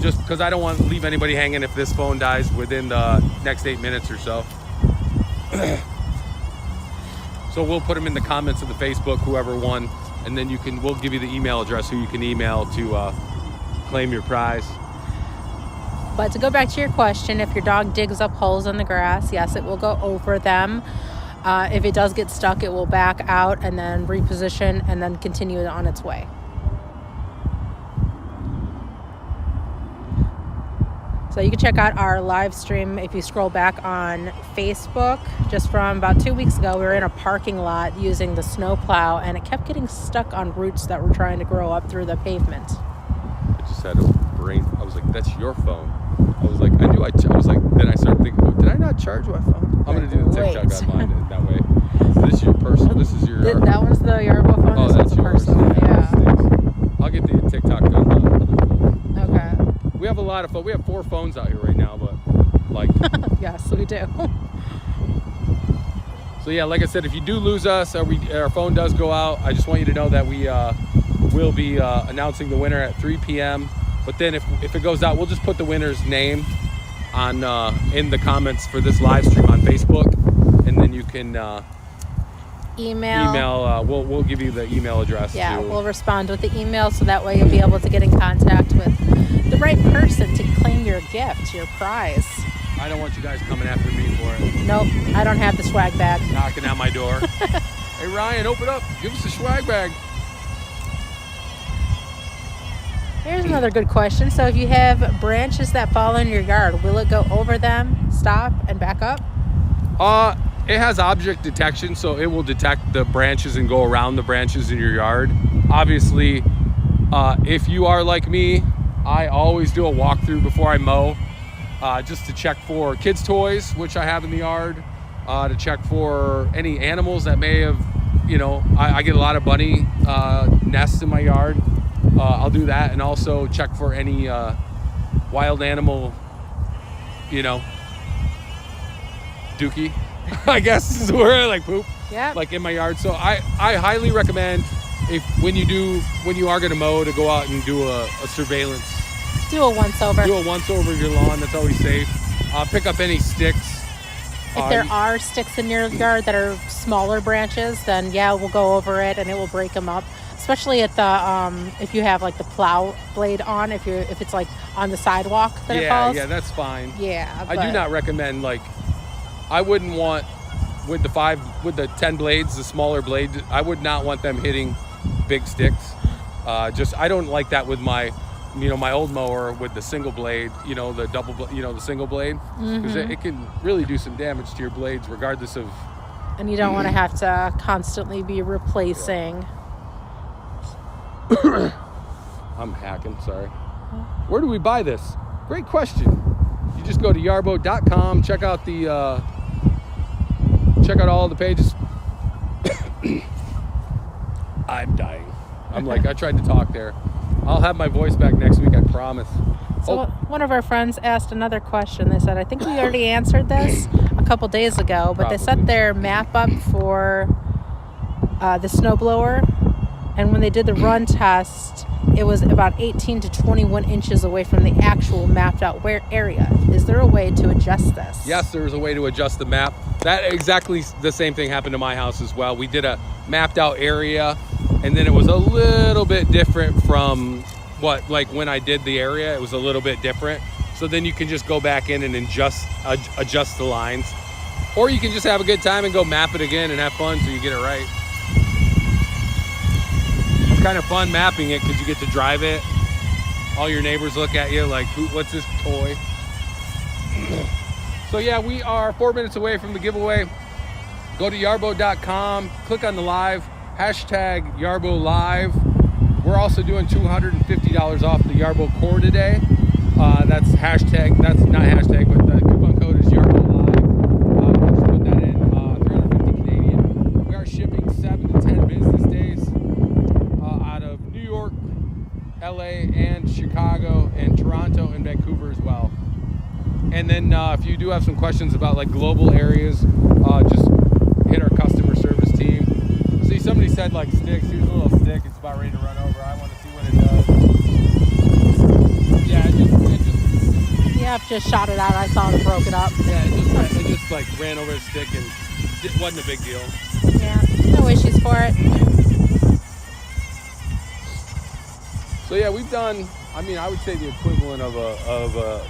A: just because I don't want to leave anybody hanging if this phone dies within the next 8 minutes or so. So we'll put them in the comments of the Facebook, whoever won, and then we'll give you the email address who you can email to claim your prize.
B: But to go back to your question, if your dog digs up holes in the grass, yes, it will go over them. If it does get stuck, it will back out and then reposition and then continue on its way. So you can check out our live stream if you scroll back on Facebook. Just from about 2 weeks ago, we were in a parking lot using the snow plow, and it kept getting stuck on roots that were trying to grow up through the pavement.
A: I just had a brain. I was like, "That's your phone." I was like, I was like, then I started thinking, did I not charge my phone? I'm gonna do the TikTok on mine that way. So this is your personal. This is your.
B: That one's the Yarbo phone.
A: Oh, that's yours.
B: Yeah.
A: I'll get the TikTok done on the other phone.
B: Okay.
A: We have a lot of phones. We have 4 phones out here right now, but like.
B: Yes, we do.
A: So yeah, like I said, if you do lose us or our phone does go out, I just want you to know that we will be announcing the winner at 3 p.m. But then if it goes out, we'll just put the winner's name on in the comments for this live stream on Facebook, and then you can
B: email.
A: We'll give you the email address.
B: Yeah, we'll respond with the email, so that way you'll be able to get in contact with the right person to claim your gift, your prize.
A: I don't want you guys coming after me for it.
B: Nope, I don't have the swag bag.
A: Knocking at my door. Hey Ryan, open up. Give us the swag bag.
B: Here's another good question. So if you have branches that fall in your yard, will it go over them, stop, and back up?
A: It has object detection, so it will detect the branches and go around the branches in your yard. Obviously, if you are like me, I always do a walkthrough before I mow, just to check for kids' toys, which I have in the yard, to check for any animals that may have, I get a lot of bunny nests in my yard. I'll do that, and also check for any dookie, I guess is where I like poop.
B: Yeah.
A: Like in my yard. So I highly recommend when you are gonna mow to go out and do a surveillance.
B: Do a once over.
A: Do a once over your lawn. That's always safe. Pick up any sticks.
B: If there are sticks in your yard that are smaller branches, then yeah, we'll go over it and it will break them up. Especially at the if you have like the plow blade on, if it's like on the sidewalk that it falls.
A: Yeah, that's fine.
B: Yeah,
A: I do not recommend, like, I wouldn't want with the 10 blades, the smaller blade. I would not want them hitting big sticks. I don't like that with my old mower with the single blade, the single blade, because it can really do some damage to your blades regardless of.
B: And you don't want to have to constantly be replacing.
A: I'm hacking, sorry. Where do we buy this? Great question. You just go to yarbo.com, check out all the pages. I'm dying. I tried to talk there. I'll have my voice back next week, I promise.
B: So one of our friends asked another question. They said, I think we already answered this a couple days ago, but They set their map up for the snowblower, and when they did the run test, it was about 18 to 21 inches away from the actual mapped out area. Is there a way to adjust this?
A: Yes, there's a way to adjust the map. That exactly the same thing happened to my house as well. We did a mapped out area, and then it was a little bit different from when I did the area, it was a little bit different. So then you can just go back in and adjust the lines. Or you can just have a good time and go map it again and have fun so you get it right. It's kind of fun mapping it because you get to drive it. All your neighbors look at you like, what's this toy? So yeah, we are 4 minutes away from the giveaway. Go to yarbo.com, click on the live, hashtag Yarbo Live. We're also doing $250 off the Yarbo Core today. That's not hashtag, but the coupon code is Yarbo Live. Just put that in, 350 Canadian. We are shipping 7 to 10 business days out of New York, LA, and Chicago, and Toronto, and Vancouver as well. And then if you do have some questions about like global areas, just hit our customer service team. See, somebody said like sticks. Here's a little stick. It's about ready to run over. I want to see what it does. Yeah, it just.
B: Yeah, I've just shot it out. I saw it broke it up.
A: Yeah, it just like ran over the stick and it wasn't a big deal.
B: Yeah, no issues for it.
A: So yeah, we've done. I would say the equivalent of a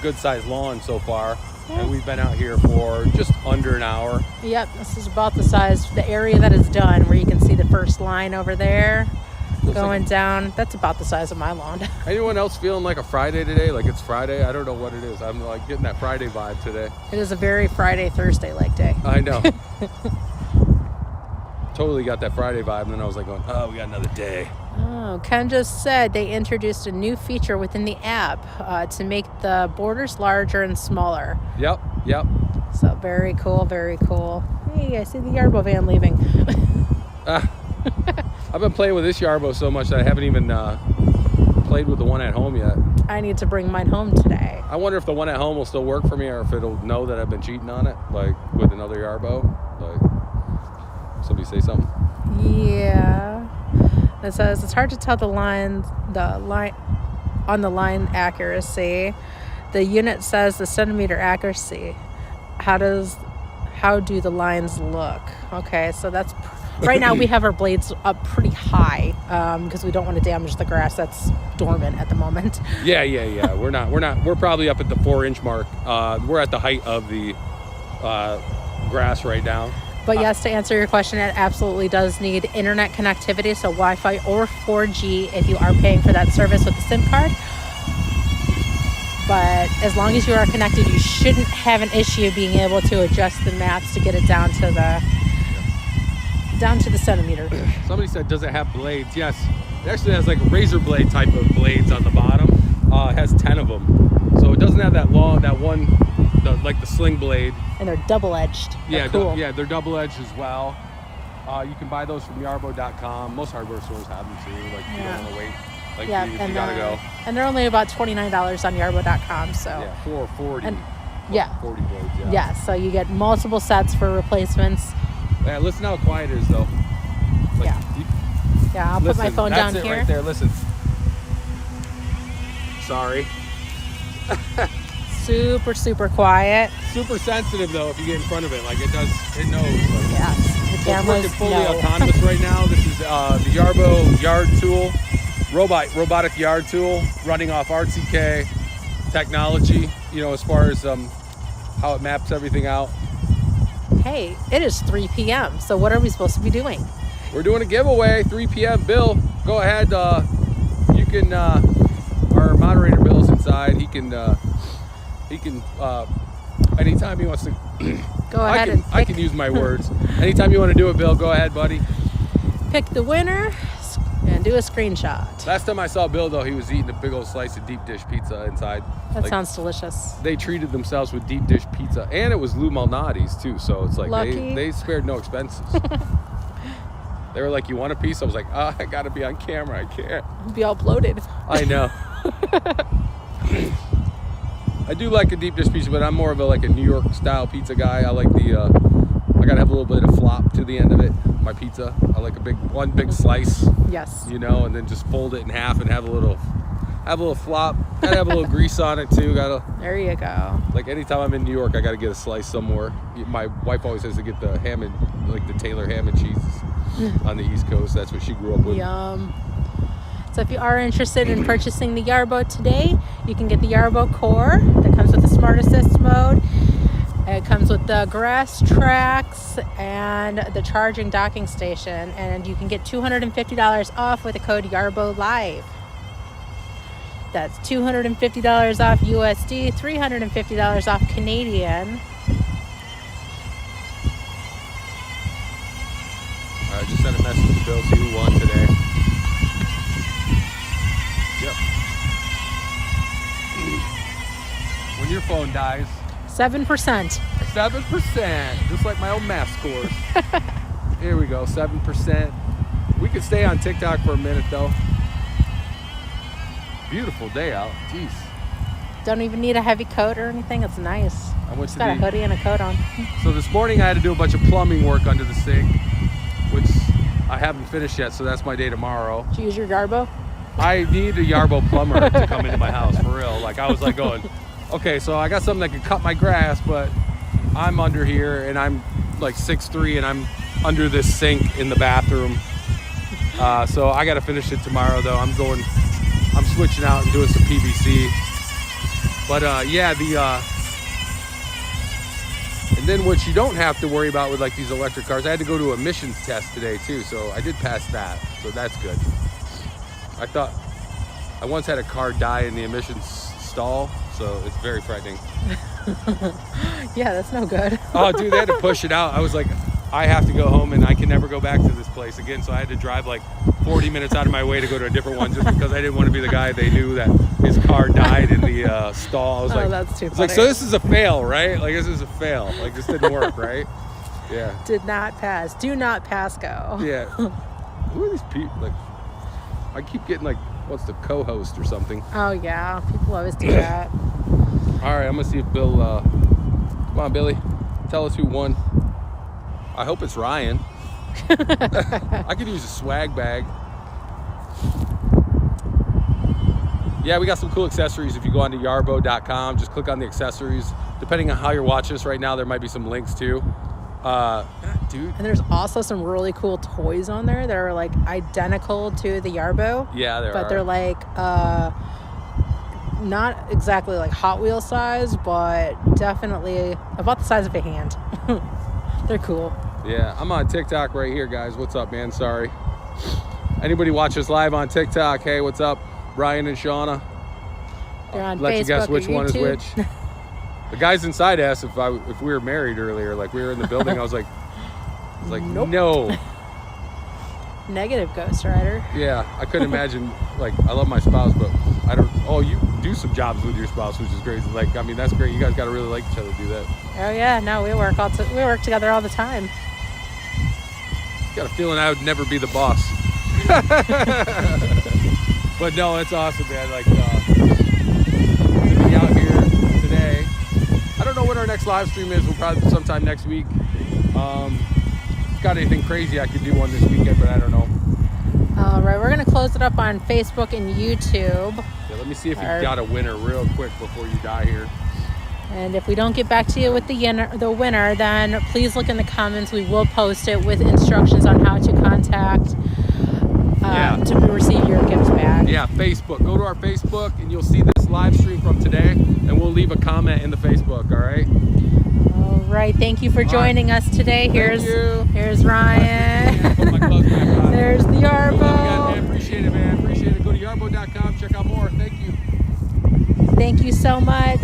A: good sized lawn so far. Yeah. And we've been out here for just under an hour.
B: Yep, this is about the size, the area that is done, where you can see the first line over there going down. That's about the size of my lawn.
A: Anyone else feeling like a Friday today? Like it's Friday? I don't know what it is. I'm like getting that Friday vibe today.
B: It is a very Friday, Thursday-like day.
A: I know. Totally got that Friday vibe, and then I was like going, oh, we got another day.
B: Oh, Ken just said they introduced a new feature within the app to make the borders larger and smaller.
A: Yep.
B: So very cool, very cool. Hey, I see the Yarbo van leaving.
A: I've been playing with this Yarbo so much that I haven't even played with the one at home yet.
B: I need to bring mine home today.
A: I wonder if the one at home will still work for me, or if it'll know that I've been cheating on it, like with another Yarbo. Like, somebody say something?
B: Yeah. It says it's hard to tell the line accuracy. The unit says the centimeter accuracy. How do the lines look? Okay, so that's right now we have our blades up pretty high because we don't want to damage the grass that's dormant at the moment.
A: Yeah. We're probably up at the 4-inch mark. We're at the height of the grass right now.
B: But yes, to answer your question, it absolutely does need internet connectivity, so Wi-Fi or 4G if you are paying for that service with the SIM card. But as long as you are connected, you shouldn't have an issue being able to adjust the maps to get it down to the centimeter.
A: Somebody said, does it have blades? Yes. It actually has like a razor blade type of blades on the bottom. It has 10 of them. So it doesn't have that one, like the sling blade.
B: And they're double-edged.
A: Yeah,
B: cool.
A: They're double-edged as well. You can buy those from yarbo.com. Most hardware stores have them too. Like, you don't want to wait. Like, you gotta go.
B: And they're only about $29 on yarbo.com. So
A: yeah, $4.40.
B: Yeah.
A: 40 blades, yeah.
B: Yeah, so you get multiple sets for replacements.
A: Yeah, listen how quiet it is, though. Like,
B: Yeah, I'll put my phone down
A: that's it
B: here.
A: right there, listen. Sorry.
B: Super, super quiet.
A: Super sensitive, though, if you get in front of it. Like, it knows. Like,
B: Yes, the
A: so it's
B: cameras
A: working fully
B: know.
A: autonomous right now. This is the Yarbo yard tool, robotic yard tool, running off RTK technology, you know, as far as how it maps everything out.
B: Hey, it is 3 p.m., so what are we supposed to be doing?
A: We're doing a giveaway, 3 p.m. Bill, go ahead. You can, our moderator Bill's inside. He can, anytime he wants to,
B: Go ahead
A: I can use my words. Anytime you want to do it, Bill, go ahead, buddy.
B: pick the winner and do a screenshot.
A: Last time I saw Bill, though, he was eating a big old slice of deep dish pizza inside.
B: That sounds delicious.
A: They treated themselves with deep dish pizza, and it was Lou Malnati's too, so it's like they spared no expenses. They were like, "You want a piece?" I was like, "I gotta be on camera. I can't."
B: Be all bloated.
A: I know. I do like a deep dish pizza, but I'm more of a New York style pizza guy. I like I gotta have a little bit of flop to the end of it. My pizza, I like one big slice.
B: Yes.
A: You know, and then just fold it in half and have a little flop. Gotta have a little grease on it too.
B: There you go.
A: Like anytime I'm in New York, I gotta get a slice somewhere. My wife always has to get the ham and the Taylor ham and cheese on the East Coast. That's what she grew up with.
B: Yum. So if you are interested in purchasing the Yarbo today, you can get the Yarbo Core that comes with the Smart Assist mode. It comes with the grass tracks and the charging docking station, and you can get $250 off with the code Yarbo Live. That's $250 off USD, $350 off Canadian.
A: I just sent a message to Bill, see who won today. Yep. When your phone dies.
B: 7%.
A: 7%, just like my old math scores. Here we go, 7%. We could stay on TikTok for a minute, though. Beautiful day out. Jeez.
B: Don't even need a heavy coat or anything. It's nice.
A: I went
B: Just got a hoodie and a coat on.
A: So this morning I had to do a bunch of plumbing work under the sink, which I haven't finished yet, so that's my day tomorrow.
B: Did you use your Yarbo?
A: I need a Yarbo plumber to come into my house, for real. Like, I was like going, okay, so I got something that can cut my grass, but I'm under here and I'm like 6'3" and I'm under this sink in the bathroom. So I got to finish it tomorrow, though. I'm switching out and doing some PVC. But yeah, and then what you don't have to worry about with like these electric cars, I had to go to an emissions test today too, so I did pass that, so that's good. I once had a car die in the emissions stall, so it's very frightening.
B: Yeah, that's no good.
A: Oh, dude, they had to push it out. I was like, I have to go home and I can never go back to this place again, so I had to drive like 40 minutes out of my way to go to a different one just because I didn't want to be the guy they knew that his car died in the stall. I was like,
B: that's too funny.
A: Like, so this is a fail, right? Like, this is a fail. Like, this didn't work, right? Yeah.
B: Did not pass. Do not pass go.
A: Yeah. Who are these people? Like, I keep getting like, what's the co-host or something?
B: Oh yeah, people always do that.
A: All right, I'm gonna see if Bill. Come on, Billy, tell us who won. I hope it's Ryan. I could use a swag bag. Yeah, we got some cool accessories. If you go onto yarbo.com, just click on the accessories. Depending on how you're watching this right now, there might be some links too. Dude.
B: And there's also some really cool toys on there that are like identical to the Yarbo.
A: Yeah,
B: but they're like not exactly like Hot Wheel size, but definitely about the size of a hand. They're cool.
A: Yeah, I'm on TikTok right here, guys. What's up, man? Sorry. Anybody watch us live on TikTok? Hey, what's up, Brian and Shauna?
B: They're on
A: Let
B: Facebook
A: you guess which
B: or
A: one is
B: YouTube.
A: which. The guys inside asked if we were married earlier. Like, we were in the building. I was like,
B: Nope.
A: No.
B: Negative Ghost Rider.
A: Yeah, I couldn't imagine. Like, I love my spouse, but I don't. Oh, you do some jobs with your spouse, which is great. Like, I mean, that's great. You guys got to really like each other to do that.
B: Oh yeah, no, we work together all the time.
A: Got a feeling I would never be the boss. But no, it's awesome, man. Like, to be out here today. I don't don't know when our next live stream is. We'll probably be sometime next week. Got anything crazy I could do on this weekend, but I don't know.
B: All right, we're going to close it up on Facebook and YouTube.
A: Yeah, let me see if you got a winner real quick before you die here.
B: And if we don't get back to you with the winner, then please look in the comments. We will post it with instructions on how to contact to receive your gift bag.
A: Yeah, Facebook. Go to our Facebook and you'll see this live stream from today, and we'll leave a comment in the Facebook, all right?
B: All right, thank you for joining us today. Here's Ryan.
A: Put my gloves back on.
B: There's the Yarbo.
A: Man. Appreciate it, man. Appreciate it. Go to yarbo.com, check out more. Thank you.
B: Thank you so much.